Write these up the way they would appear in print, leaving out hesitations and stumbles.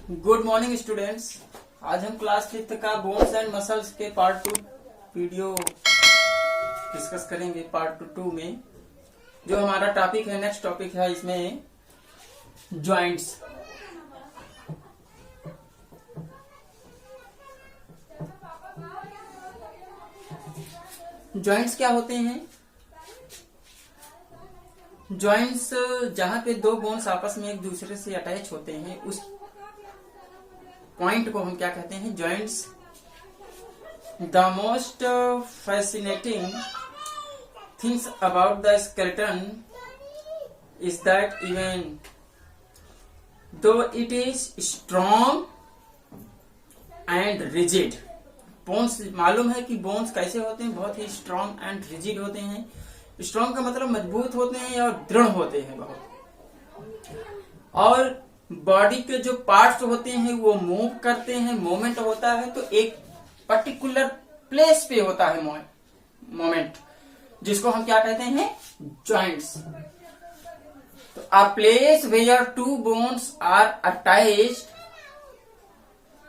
Good morning students. आज हम class 5th का बोन्स एंड मसल्स के पार्ट 2 वीडियो डिस्कस करेंगे। पार्ट 2 में जो हमारा टॉपिक है, नेक्स्ट टॉपिक है इसमें जॉइंट्स। जॉइंट्स क्या होते हैं? जॉइंट्स जहां पे दो बोन्स आपस में एक दूसरे से अटैच होते हैं, उस पॉइंट को हम क्या कहते हैं? Joints. The most fascinating things about the skeleton is that even though it is strong and rigid. Bones, मालूम है कि बोन्स कैसे होते हैं? बहुत ही स्ट्रॉन्ग एंड रिजिड होते हैं। स्ट्रॉन्ग का मतलब मजबूत होते हैं और दृढ़ होते हैं बहुत। और बॉडी के जो पार्ट्स होते हैं वो मूव करते हैं, मूवमेंट होता है, तो एक पर्टिकुलर प्लेस पे होता है मोमेंट, जिसको हम क्या कहते हैं? जॉइंट्स। तो a place where two bones are attached,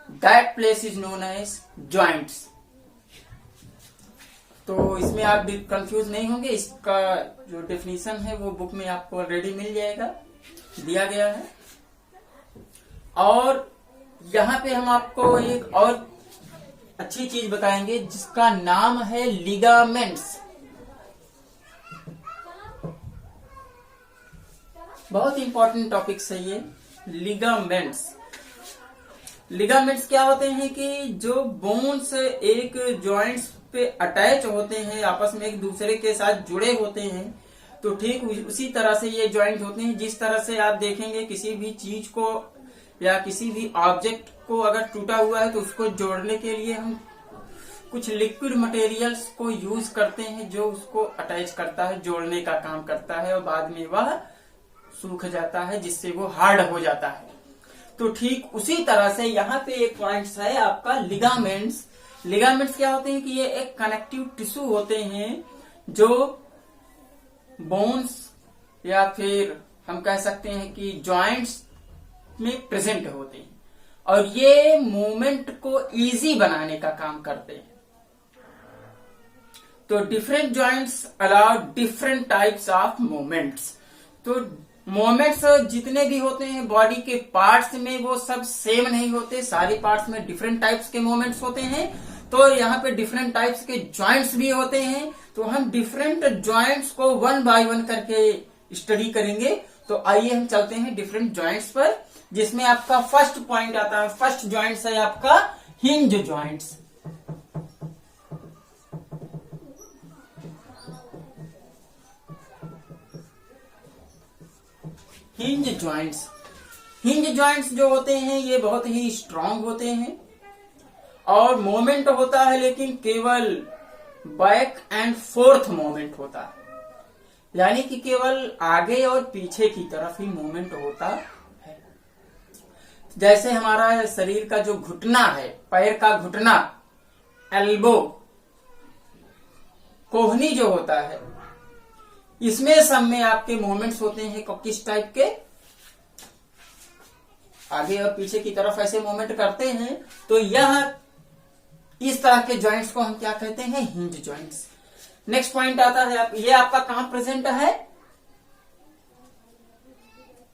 that place is known as joints. तो इसमें आप भी कंफ्यूज नहीं होंगे। इसका जो डेफिनेशन है वो बुक में आपको ऑलरेडी मिल जाएगा, दिया गया है। और यहाँ पे हम आपको एक और अच्छी चीज बताएंगे जिसका नाम है लिगामेंट्स। बहुत इंपॉर्टेंट टॉपिक है ये लिगामेंट्स। लिगामेंट्स क्या होते हैं कि जो बोन्स एक जॉइंट्स पे अटैच होते हैं, आपस में एक दूसरे के साथ जुड़े होते हैं, तो ठीक उसी तरह से ये जॉइंट होते हैं। जिस तरह से आप देखेंगे किसी भी चीज को या किसी भी ऑब्जेक्ट को अगर टूटा हुआ है तो उसको जोड़ने के लिए हम कुछ लिक्विड मटेरियल्स को यूज करते हैं जो उसको अटैच करता है, जोड़ने का काम करता है, और बाद में वह सूख जाता है जिससे वो हार्ड हो जाता है। तो ठीक उसी तरह से यहाँ पे एक पॉइंट है आपका लिगामेंट्स। लिगामेंट्स क्या होते हैं कि ये एक कनेक्टिव टिश्यू होते हैं जो बोन्स या फिर हम कह सकते हैं कि जॉइंट्स में प्रेजेंट होते हैं, और ये मूवमेंट को इजी बनाने का काम करते हैं। तो different joints allow different types of movements. तो मूवमेंट्स जितने भी होते हैं बॉडी के पार्ट्स में वो सब सेम नहीं होते, सारे पार्ट्स में डिफरेंट टाइप्स के मूवमेंट्स होते हैं। तो यहाँ पे डिफरेंट टाइप्स के जॉइंट्स भी होते हैं। तो हम डिफरेंट जॉइंट्स को वन बाय वन करके स्टडी करेंगे। तो आइए हम चलते हैं डिफरेंट जॉइंट्स पर, जिसमें आपका फर्स्ट पॉइंट आता है। फर्स्ट जॉइंट्स है आपका hinge joints. Hinge joints. Hinge joints जो होते हैं ये बहुत ही स्ट्रांग होते हैं और मोमेंट होता है, लेकिन केवल बैक एंड फोर्थ मोमेंट होता है, यानी कि केवल आगे और पीछे की तरफ ही मूवमेंट होता है। जैसे हमारा शरीर का जो घुटना है, पैर का घुटना, एल्बो, कोहनी जो होता है, इसमें सब में आपके मूवमेंट्स होते हैं किस टाइप के? आगे और पीछे की तरफ ऐसे मूवमेंट करते हैं। तो यह इस तरह के जॉइंट्स को हम क्या कहते हैं? Hinge joints. नेक्स्ट पॉइंट आता है, ये आपका कहां प्रेजेंट है?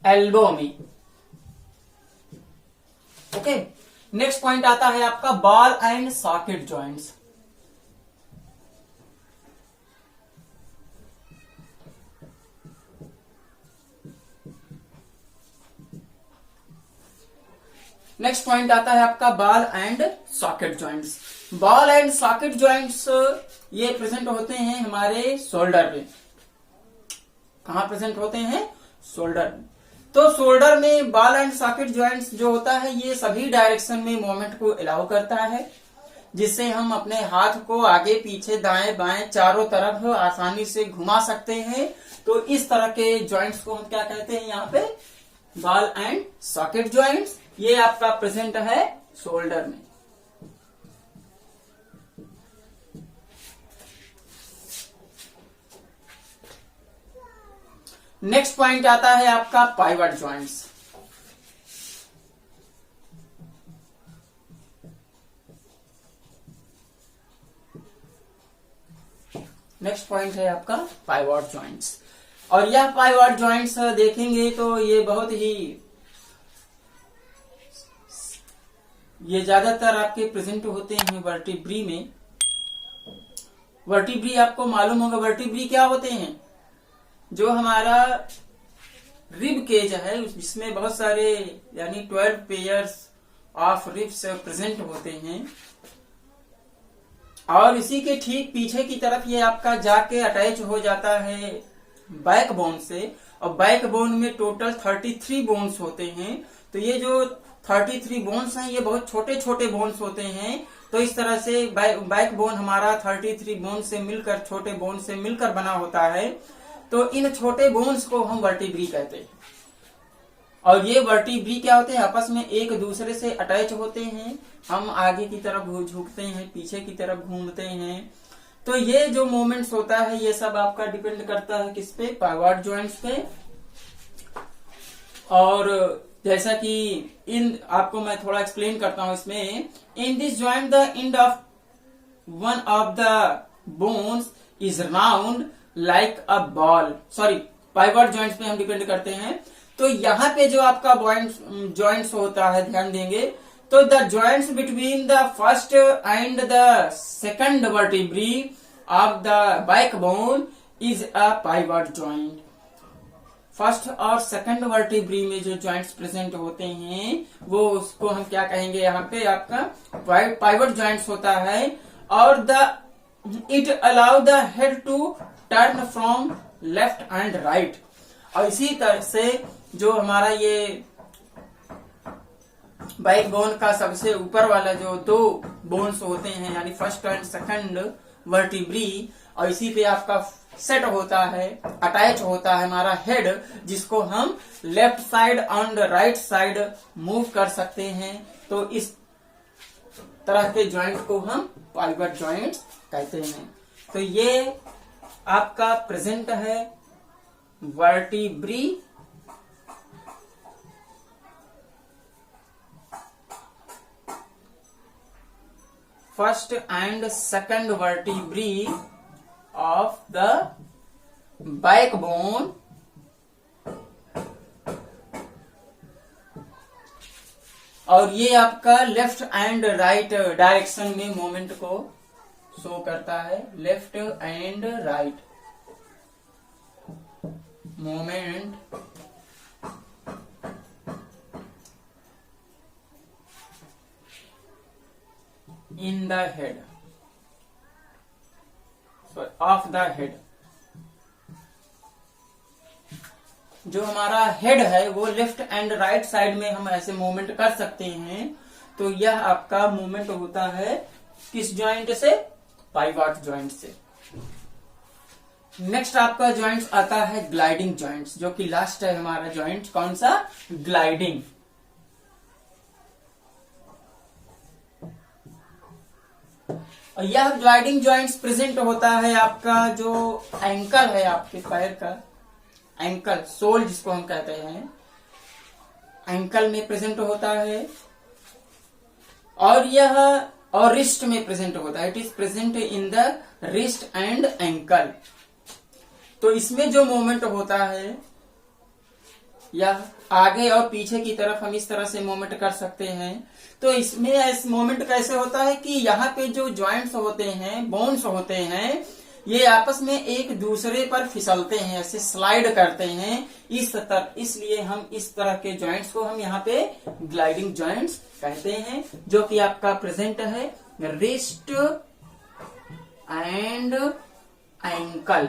एल्बो में। ओके। नेक्स्ट पॉइंट आता है आपका ball and socket joints. Next point आता है आपका ball and socket joints. Ball and socket joints ये प्रेजेंट होते हैं हमारे शोल्डर पे। कहां प्रेजेंट होते हैं? शोल्डर में। तो शोल्डर में बॉल एंड सॉकेट जॉइंट्स जो होता है ये सभी डायरेक्शन में मूवमेंट को अलाउ करता है, जिससे हम अपने हाथ को आगे पीछे दाएं बाएं चारों तरफ आसानी से घुमा सकते हैं। तो इस तरह के जॉइंट्स को हम क्या कहते हैं? यहाँ पे बॉल एंड सॉकेट जॉइंट्स। ये आपका प्रेजेंट है शोल्डर में। नेक्स्ट पॉइंट आता है आपका पाइवट जॉइंट्स। नेक्स्ट पॉइंट है आपका पाइवट जॉइंट्स। और यह पाइवट जॉइंट्स देखेंगे तो ये बहुत ही, ये ज्यादातर आपके प्रेजेंट होते हैं वर्टिब्री में। वर्टिब्री आपको मालूम होगा, वर्टिब्री क्या होते हैं? जो हमारा रिब केज है जिसमें बहुत सारे यानी 12 पेयर्स ऑफ रिब्स प्रेजेंट होते हैं, और इसी के ठीक पीछे की तरफ ये आपका जाके अटैच हो जाता है बैक बोन से। और बैक बोन में टोटल 33 बोन्स होते हैं। तो ये जो 33 बोन्स हैं ये बहुत छोटे छोटे बोन्स होते हैं। तो इस तरह से बैक बोन हमारा 33 बोन से मिलकर, छोटे बोन से मिलकर बना होता है। तो इन छोटे बोन्स को हम वर्टिब्री कहते हैं। और ये वर्टिब्री क्या होते हैं? आपस में एक दूसरे से अटैच होते हैं। हम आगे की तरफ झुकते हैं, पीछे की तरफ घूमते हैं। तो ये जो मूवमेंट्स होता है ये सब आपका डिपेंड करता है किस पे? पाइवट जॉइंट्स पे। और जैसा कि इन आपको मैं थोड़ा एक्सप्लेन करता हूं इसमें, in this joint the end of one of the bones is round like a ball. Sorry, pivot joints पे हम डिपेंड करते हैं। तो यहाँ पे जो आपका जॉइंट्स होता है, ध्यान देंगे तो the joints between the first and the second vertebrae of the backbone is a pivot joint. First और सेकंड वर्टिब्री में जो जॉइंट्स प्रेजेंट होते हैं वो उसको हम क्या कहेंगे? यहाँ पे आपका पाइवट जॉइंट्स होता है। और it allow the head to turn from left and right. और इसी तरह से जो हमारा ये बैक बोन का सबसे ऊपर वाला जो 2 बोन्स होते हैं यानी फर्स्ट एंड सेकंड वर्टिब्री, और इसी पे आपका सेट होता है, अटैच होता है हमारा हेड, जिसको हम left side and right side move कर सकते हैं। तो इस तरह के जॉइंट को हम पाइवट जॉइंट्स कहते हैं। तो ये आपका प्रेजेंट है vertebrae, first and second vertebrae of the backbone और ये आपका लेफ्ट एंड राइट डायरेक्शन में मूवमेंट को शो करता है। Left and right movement in the head, of the head. जो हमारा हेड है वो लेफ्ट एंड राइट साइड में हम ऐसे मूवमेंट कर सकते हैं। तो यह आपका मूवमेंट होता है किस जॉइंट से? पाइवट जॉइंट से। नेक्स्ट आपका जॉइंट्स आता है ग्लाइडिंग जॉइंट्स, जो कि लास्ट है हमारा जॉइंट। कौन सा? ग्लाइडिंग। और यह ग्लाइडिंग जॉइंट्स प्रेजेंट होता है आपका जो एंकल है, आपके पैर का एंकल, सोल जिसको हम कहते हैं, एंकल में प्रेजेंट होता है। और यह और रिस्ट में प्रेजेंट होता है। It is present in the wrist and ankle. तो इसमें जो मूवमेंट होता है या आगे और पीछे की तरफ हम इस तरह से मूवमेंट कर सकते हैं। तो इसमें इस मूवमेंट कैसे होता है कि यहाँ पे जो जॉइंट्स होते हैं, बोन्स होते हैं, ये आपस में एक दूसरे पर फिसलते हैं, ऐसे स्लाइड करते हैं इसलिए हम इस तरह के जॉइंट्स को हम यहाँ पे ग्लाइडिंग जॉइंट्स कहते हैं, जो कि आपका प्रेजेंट है रिस्ट एंड एंकल।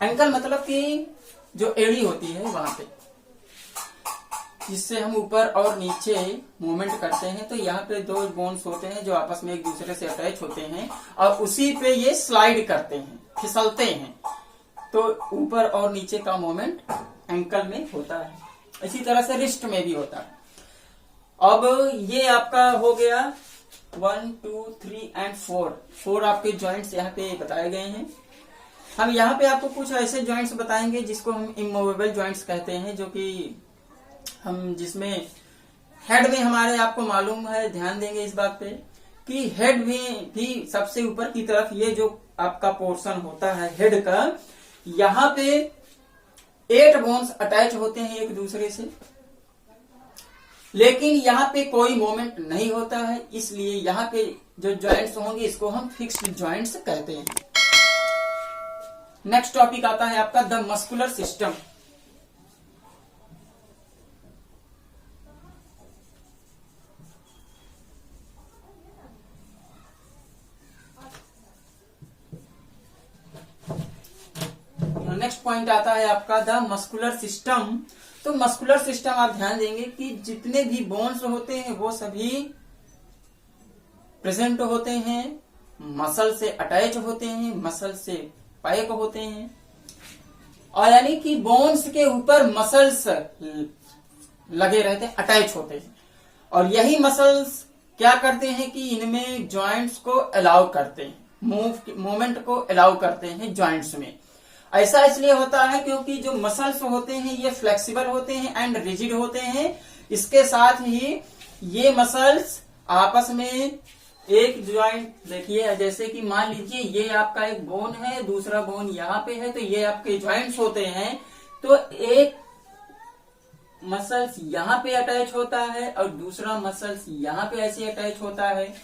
एंकल मतलब कि जो एड़ी होती है वहां पे, जिससे हम ऊपर और नीचे मूवमेंट करते हैं। तो यहाँ पे 2 बोन्स होते हैं जो आपस में एक दूसरे से अटैच होते हैं और उसी पे ये स्लाइड करते हैं, फिसलते हैं। तो ऊपर और नीचे का मूवमेंट एंकल में होता है। इसी तरह से रिस्ट में भी होता है। अब ये आपका हो गया 1, 2, 3 एंड 4 आपके जॉइंट्स यहाँ पे बताए गए हैं। हम यहाँ पे आपको कुछ ऐसे जॉइंट्स बताएंगे जिसको हम इमूवेबल जॉइंट्स कहते हैं, जो कि हम जिसमें हेड में हमारे, आपको मालूम है, ध्यान देंगे इस बात पे कि हेड में भी सबसे ऊपर की तरफ ये जो आपका पोर्शन होता है हेड का, यहाँ पे 8 बोन्स अटैच होते हैं एक दूसरे से, लेकिन यहाँ पे कोई मोमेंट नहीं होता है, इसलिए यहाँ पे जो जॉइंट्स होंगे इसको हम फिक्स्ड जॉइंट्स कहते हैं। नेक्स्ट टॉपिक आता है आपका the muscular system. Next point आता है आपका द मस्कुलर सिस्टम। तो मस्कुलर सिस्टम आप ध्यान देंगे कि जितने भी बोन्स होते हैं वो सभी प्रेजेंट होते हैं, मसल से अटैच होते हैं, मसल से पैक होते हैं, और यानी कि बोन्स के ऊपर मसल्स लगे रहते हैं, अटैच होते हैं, और यही मसल्स क्या करते हैं कि इनमें जॉइंट्स को अलाउ करते हैं, मूवमेंट को अलाउ करते हैं जॉइंट्स में। ऐसा इसलिए होता है क्योंकि जो मसल्स होते हैं ये फ्लेक्सिबल होते हैं एंड रिजिड होते हैं। इसके साथ ही ये मसल्स आपस में एक जॉइंट, देखिए जैसे कि मान लीजिए ये आपका एक बोन है, दूसरा बोन यहाँ पे है, तो ये आपके जॉइंट्स होते हैं। तो एक मसल्स यहाँ पे अटैच होता है और दूसरा मसल्स यहाँ पे ऐसे अटैच होता है।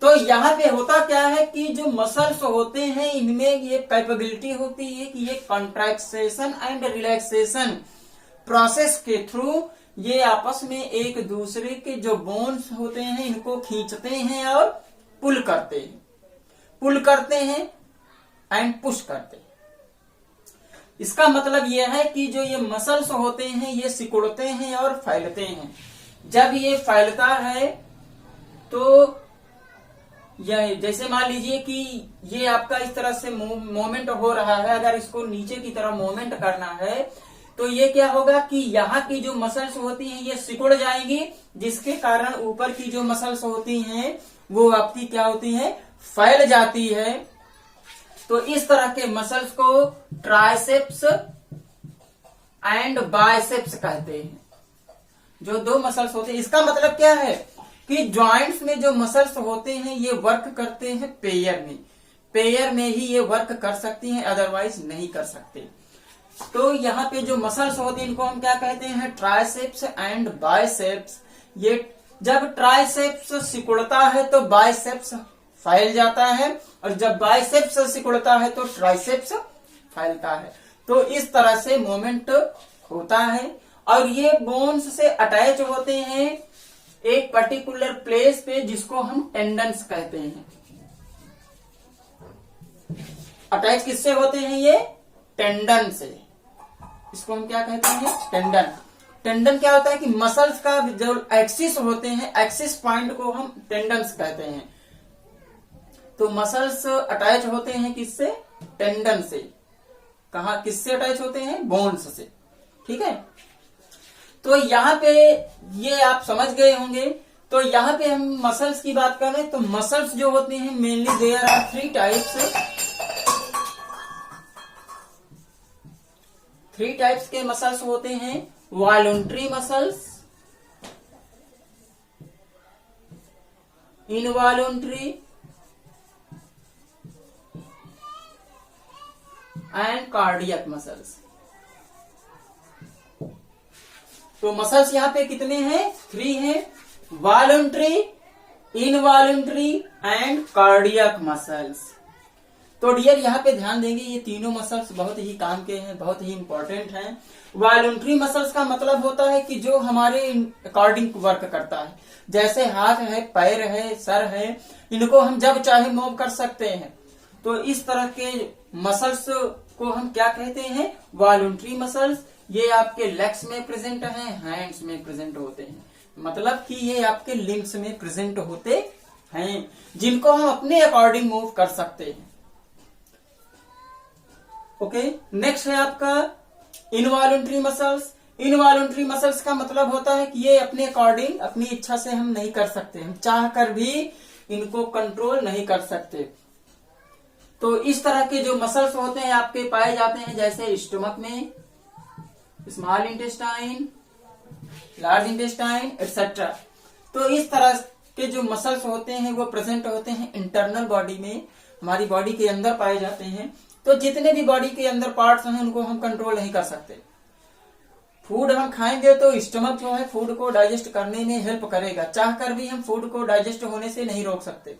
तो यहाँ पे होता क्या है कि जो मसल्स होते हैं इनमें ये कैपेबिलिटी होती है कि ये कॉन्ट्रैक्शन एंड रिलैक्सेशन प्रोसेस के थ्रू ये आपस में एक दूसरे के जो बोन्स होते हैं इनको खींचते हैं और पुल करते हैं एंड पुश करते हैं। इसका मतलब यह है कि जो ये मसल्स होते हैं ये सिकुड़ते हैं और फैलते हैं। जब ये फैलता है तो यह जैसे मान लीजिए कि ये आपका इस तरह से मूवमेंट हो रहा है, अगर इसको नीचे की तरफ मूवमेंट करना है तो ये क्या होगा कि यहाँ की जो मसल्स होती हैं ये सिकुड़ जाएंगी, जिसके कारण ऊपर की जो मसल्स होती हैं वो आपकी क्या होती है, फैल जाती है। तो इस तरह के मसल्स को ट्राइसेप्स एंड बाइसेप्स कहते हैं, जो दो मसल्स होते हैं। इसका मतलब क्या है कि जॉइंट्स में जो मसल्स होते हैं ये वर्क करते हैं पेयर में ही ये वर्क कर सकती हैं, अदरवाइज नहीं कर सकते। तो यहाँ पे जो मसल्स होते हैं इनको हम क्या कहते हैं, ट्राइसेप्स एंड बाइसेप्स। ये जब ट्राइसेप्स सिकुड़ता है तो बाइसेप्स फैल जाता है, और जब बाइसेप्स सिकुड़ता है तो ट्राइसेप्स फैलता है। तो इस तरह से मूवमेंट होता है, और ये बोन्स से अटैच होते हैं एक पर्टिकुलर प्लेस पे जिसको हम टेंडन्स कहते हैं। अटैच किससे होते हैं, ये टेंडन से। इसको हम क्या कहते हैं, टेंडन। टेंडन क्या होता है कि मसल्स का जो एक्सिस होते हैं, एक्सिस पॉइंट को हम टेंडन्स कहते हैं। तो मसल्स अटैच होते हैं किससे, टेंडन से। कहा किससे अटैच होते हैं, बोन्स से। ठीक है, तो यहाँ पे ये आप समझ गए होंगे। तो यहाँ पे हम मसल्स की बात कर रहे हैं। तो मसल्स जो होते हैं mainly there are 3 types. 3 types के मसल्स होते हैं, voluntary muscles, involuntary and cardiac muscles. तो मसल्स यहाँ पे कितने हैं, 3 हैं, voluntary, involuntary and cardiac muscles. तो डियर यहाँ पे ध्यान देंगे, ये तीनों मसल्स बहुत ही काम के हैं, बहुत ही इंपॉर्टेंट हैं। वॉलंटरी मसल्स का मतलब होता है कि जो हमारे अकॉर्डिंग वर्क करता है, जैसे हाथ है, पैर है, सर है, इनको हम जब चाहे मूव कर सकते हैं। तो इस तरह के मसल्स को हम क्या कहते हैं, वॉलंटरी मसल्स। ये आपके लेग्स में प्रेजेंट हैं, हैंड्स में प्रेजेंट होते हैं, मतलब कि ये आपके लिम्स में प्रेजेंट होते हैं, जिनको हम अपने अकॉर्डिंग मूव कर सकते हैं। ओके, नेक्स्ट है आपका इनवॉलंटरी मसल्स। इनवॉलंटरी मसल्स का मतलब होता है कि ये अपने अकॉर्डिंग, अपनी इच्छा से हम नहीं कर सकते, हम चाह कर भी इनको कंट्रोल नहीं कर सकते। तो इस तरह के जो मसल्स होते हैं आपके पाए जाते हैं, जैसे स्टमक में, small intestine, large intestine etcetera. तो इस तरह के जो मसल्स होते हैं वो प्रेजेंट होते हैं इंटरनल बॉडी में। हमारी बॉडी के अंदर पाए जाते हैं। तो जितने भी बॉडी के अंदर पार्ट्स हैं उनको हम कंट्रोल नहीं कर सकते। फूड हम खाएंगे तो स्टमक जो है फूड को डाइजेस्ट करने में हेल्प करेगा, चाहकर भी हम फूड को डाइजेस्ट होने से नहीं रोक सकते।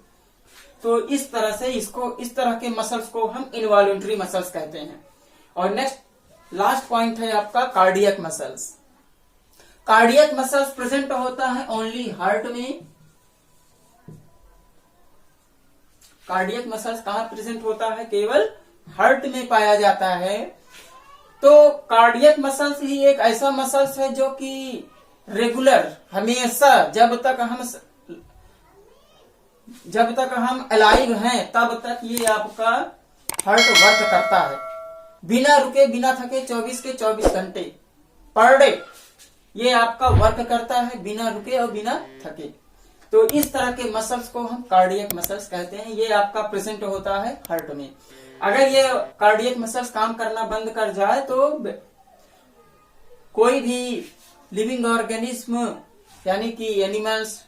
तो इस तरह से इस तरह के मसल्स को हम इनवॉल्यूंटरी मसल्स कहते हैं। और नेक्स्ट लास्ट पॉइंट है आपका cardiac muscles. Cardiac muscles present होता है ओनली हार्ट में। कार्डियक मसल्स कहां प्रेजेंट होता है? केवल हार्ट में पाया जाता है। तो कार्डियक मसल्स ही एक ऐसा मसल्स है जो कि रेगुलर हमेशा जब तक हम अलाइव हैं तब तक ये आपका हार्ट वर्क करता है, बिना रुके बिना थके 24 के 24 घंटे पर डे ये आपका वर्क करता है, बिना रुके और बिना थके। तो इस तरह के मसल्स को हम कार्डियक मसल्स कहते हैं। ये आपका प्रेजेंट होता है हार्ट में। अगर ये कार्डियक मसल्स काम करना बंद कर जाए तो कोई भी लिविंग ऑर्गेनिज्म यानी कि animals,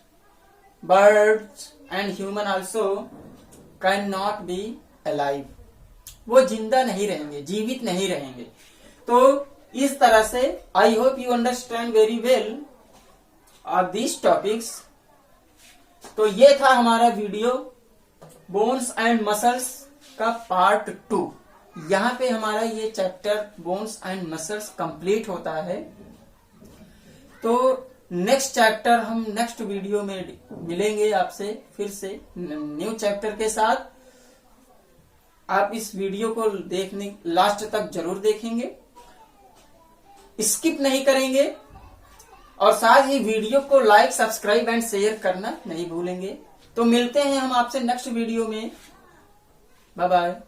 birds and human also can not be alive, वो जिंदा नहीं रहेंगे, जीवित नहीं रहेंगे। तो इस तरह से I hope you understand very well of this topics. तो ये था हमारा वीडियो बोन्स एंड मसल्स का पार्ट 2। यहाँ पे हमारा ये chapter bones and muscles complete होता है। तो नेक्स्ट चैप्टर हम नेक्स्ट वीडियो में मिलेंगे आपसे फिर से न्यू चैप्टर के साथ। आप इस वीडियो को देखने लास्ट तक जरूर देखेंगे, स्किप नहीं करेंगे और साथ ही वीडियो को लाइक, सब्सक्राइब एंड शेयर करना नहीं भूलेंगे। तो मिलते हैं हम आपसे नेक्स्ट वीडियो में। Bye bye.